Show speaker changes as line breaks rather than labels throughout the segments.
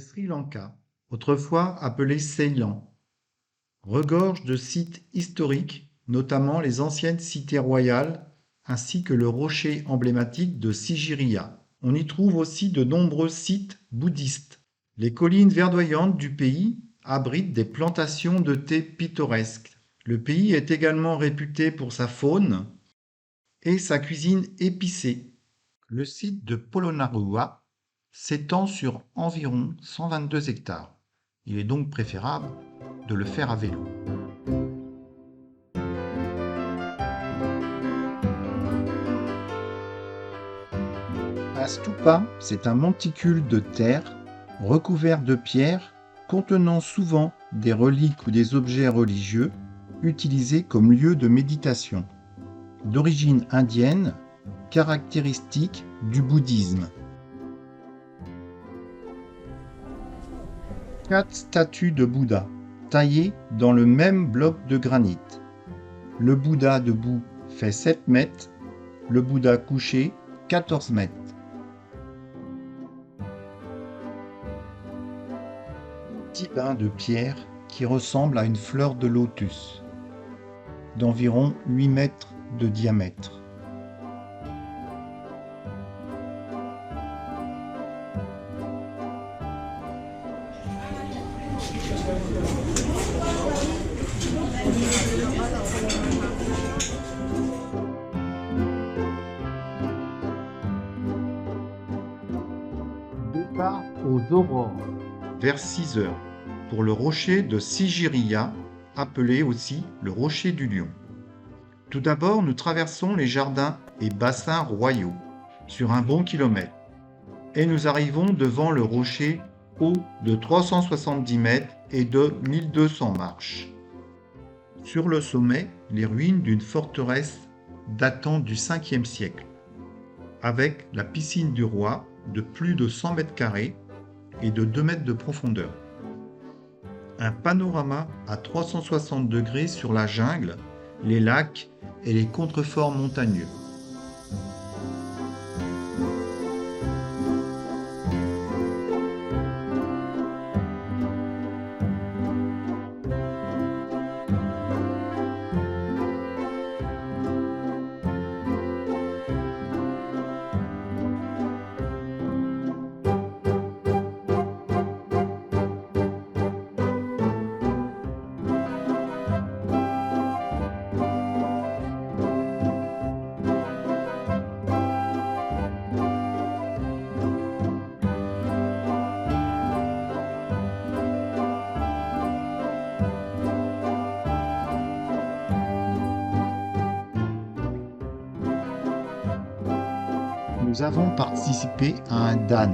Sri Lanka, autrefois appelé Ceylan, regorge de sites historiques, notamment les anciennes cités royales, ainsi que le rocher emblématique de Sigiriya. On y trouve aussi de nombreux sites bouddhistes. Les collines verdoyantes du pays abritent des plantations de thé pittoresques. Le pays est également réputé pour sa faune et sa cuisine épicée. Le site de Polonnaruwa s'étend sur environ 122 hectares. Il est donc préférable de le faire à vélo. Un stupa, c'est un monticule de terre recouvert de pierres contenant souvent des reliques ou des objets religieux utilisés comme lieu de méditation. D'origine indienne, caractéristique du bouddhisme. 4 statues de Bouddha, taillées dans le même bloc de granit. Le Bouddha debout fait 7 mètres, le Bouddha couché 14 mètres. Petit bain de pierre qui ressemble à une fleur de lotus, d'environ 8 mètres de diamètre. Départ aux aurores, vers 6 heures, pour le rocher de Sigiriya, appelé aussi le rocher du lion. Tout d'abord, nous traversons les jardins et bassins royaux, sur un bon kilomètre, et nous arrivons devant le rocher haut de 370 mètres et de 1200 marches. Sur le sommet, les ruines d'une forteresse datant du 5e siècle, avec la piscine du roi de plus de 100 mètres carrés et de 2 mètres de profondeur. Un panorama à 360 degrés sur la jungle, les lacs et les contreforts montagneux. Nous avons participé à un dan.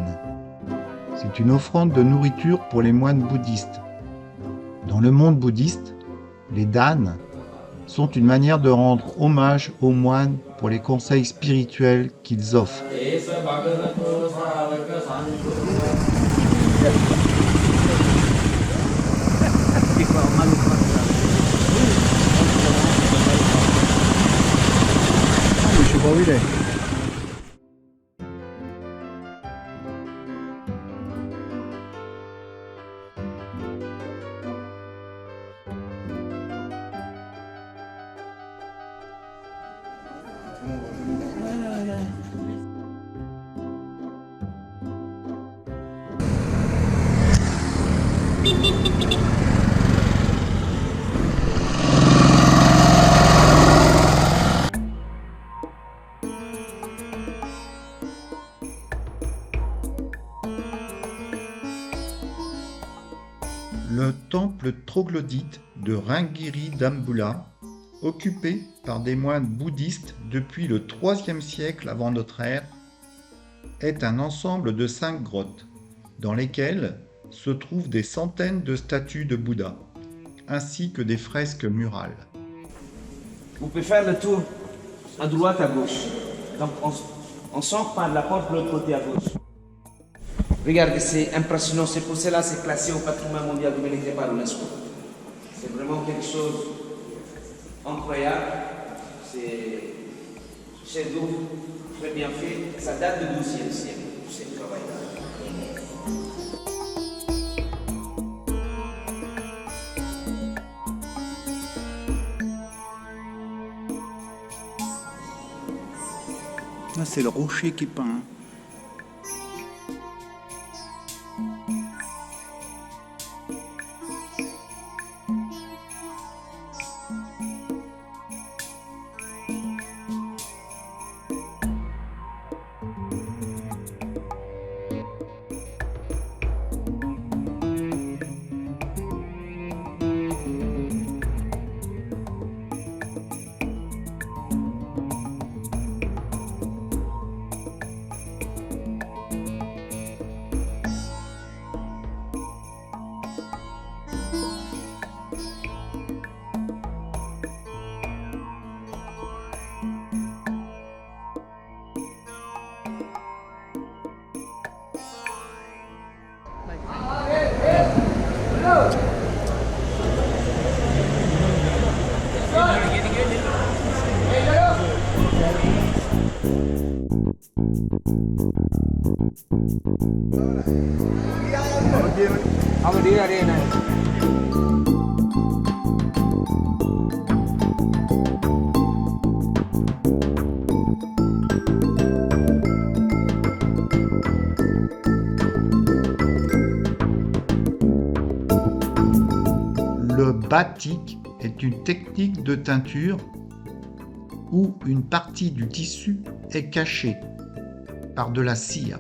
C'est une offrande de nourriture pour les moines bouddhistes. Dans le monde bouddhiste, les dans sont une manière de rendre hommage aux moines pour les conseils spirituels qu'ils offrent. Le temple troglodyte de Ringiri Dambula, occupé par des moines bouddhistes depuis le IIIe siècle avant notre ère, est un ensemble de 5 grottes, dans lesquelles se trouvent des centaines de statues de Bouddha, ainsi que des fresques murales.
Vous pouvez faire le tour à droite, à gauche. Donc on sort par la porte de l'autre côté à gauche. Regardez, c'est impressionnant. C'est pour cela que c'est classé au patrimoine mondial de l'humanité par l'UNESCO. C'est vraiment quelque chose d'incroyable. C'est chef-d'œuvre, très bien fait. Ça date du XIIe siècle, ce travail-là.
Là, c'est le rocher qui peint.
Le batik est une technique de teinture où une partie du tissu est cachée par de la cire.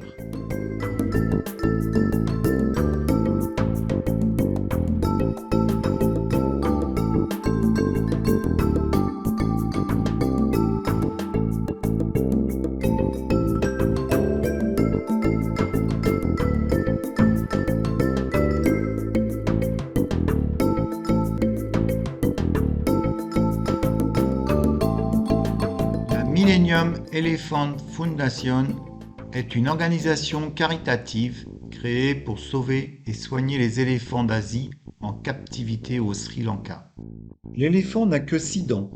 Millennium Elephant Foundation est une organisation caritative créée pour sauver et soigner les éléphants d'Asie en captivité au Sri Lanka. L'éléphant n'a que 6 dents,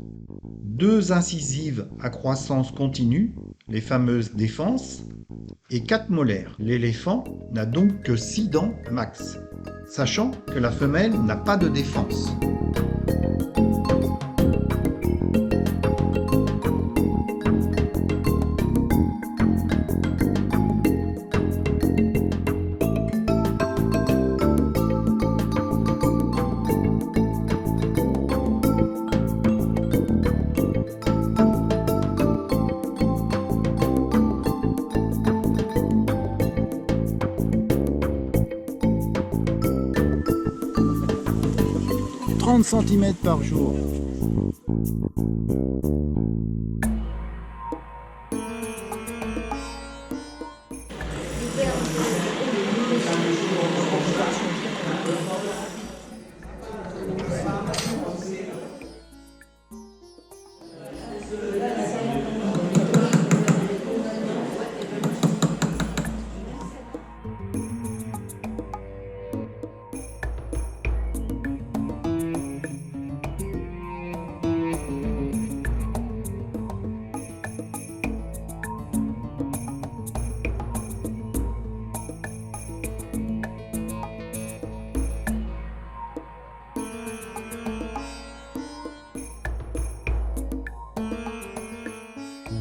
2 incisives à croissance continue, les fameuses défenses, et 4 molaires. L'éléphant n'a donc que 6 dents max, sachant que la femelle n'a pas de défense.
« 30 cm par jour.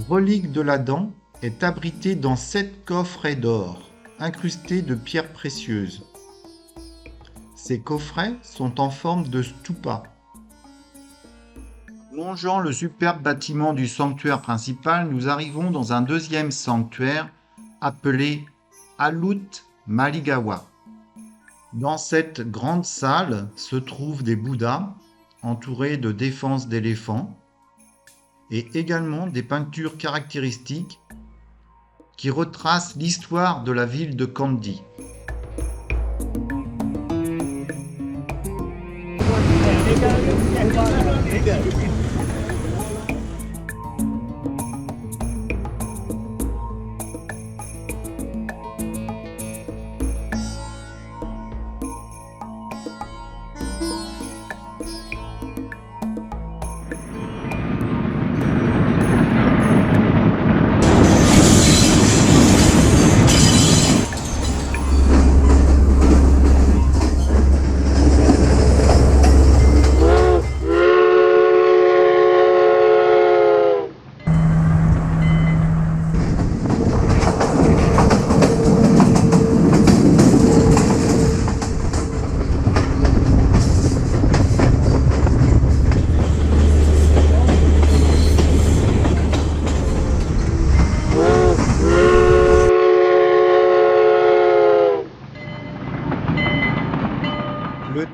Relique de la dent est abritée dans 7 coffrets d'or, incrustés de pierres précieuses. Ces coffrets sont en forme de stupa. Longeant le superbe bâtiment du sanctuaire principal, nous arrivons dans un deuxième sanctuaire appelé Alut Maligawa. Dans cette grande salle se trouvent des bouddhas entourés de défenses d'éléphants, et également des peintures caractéristiques qui retracent l'histoire de la ville de Kandy.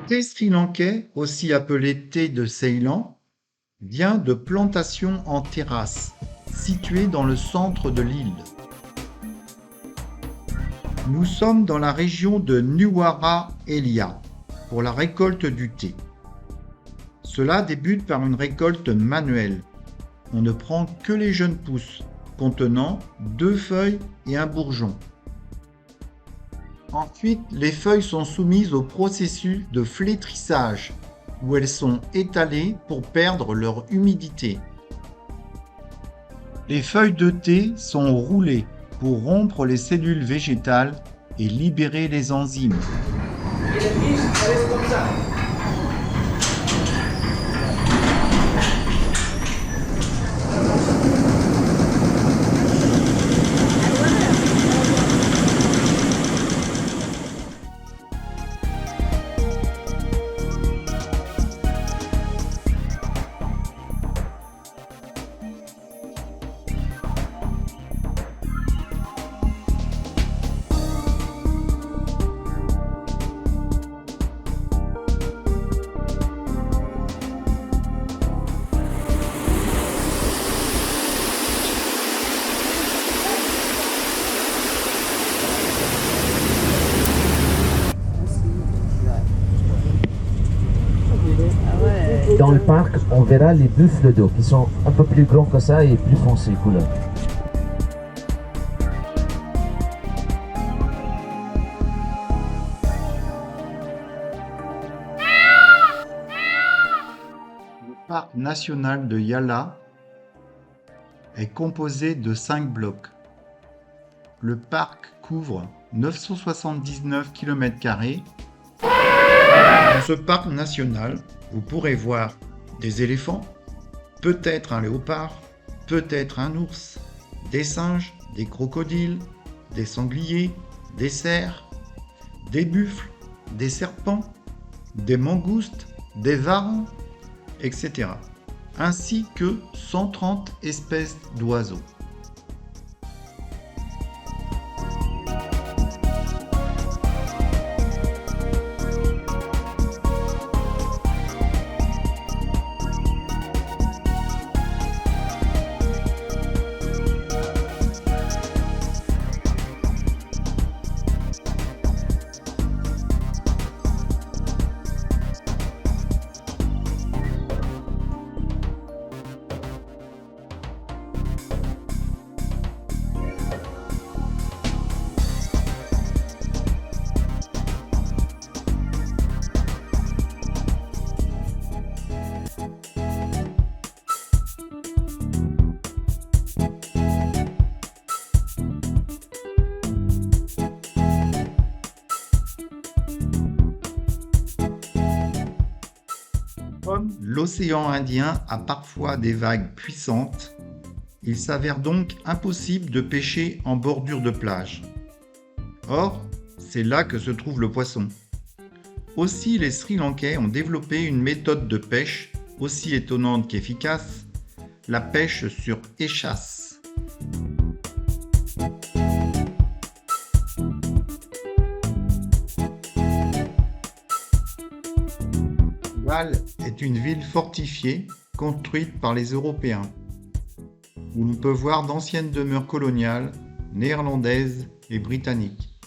thé sri-lankais, aussi appelé thé de Ceylan, vient de plantations en terrasse, situées dans le centre de l'île. Nous sommes dans la région de Nuwara Eliya pour la récolte du thé. Cela débute par une récolte manuelle. On ne prend que les jeunes pousses, contenant 2 feuilles et un bourgeon. Ensuite, les feuilles sont soumises au processus de flétrissage, où elles sont étalées pour perdre leur humidité. Les feuilles de thé sont roulées pour rompre les cellules végétales et libérer les enzymes.
Et le tige, ça reste comme ça.
Dans le parc, on verra les buffles d'eau qui sont un peu plus grands que ça et plus foncés couleur.
Le parc national de Yala est composé de 5 blocs. Le parc couvre 979 km². Dans ce parc national, vous pourrez voir des éléphants, peut-être un léopard, peut-être un ours, des singes, des crocodiles, des sangliers, des cerfs, des buffles, des serpents, des mangoustes, des varans, etc. Ainsi que 130 espèces d'oiseaux. Comme l'océan Indien a parfois des vagues puissantes, il s'avère donc impossible de pêcher en bordure de plage. Or, c'est là que se trouve le poisson. Aussi, les Sri Lankais ont développé une méthode de pêche aussi étonnante qu'efficace, la pêche sur échasse. Galle est une ville fortifiée construite par les Européens, où l'on peut voir d'anciennes demeures coloniales néerlandaises et britanniques.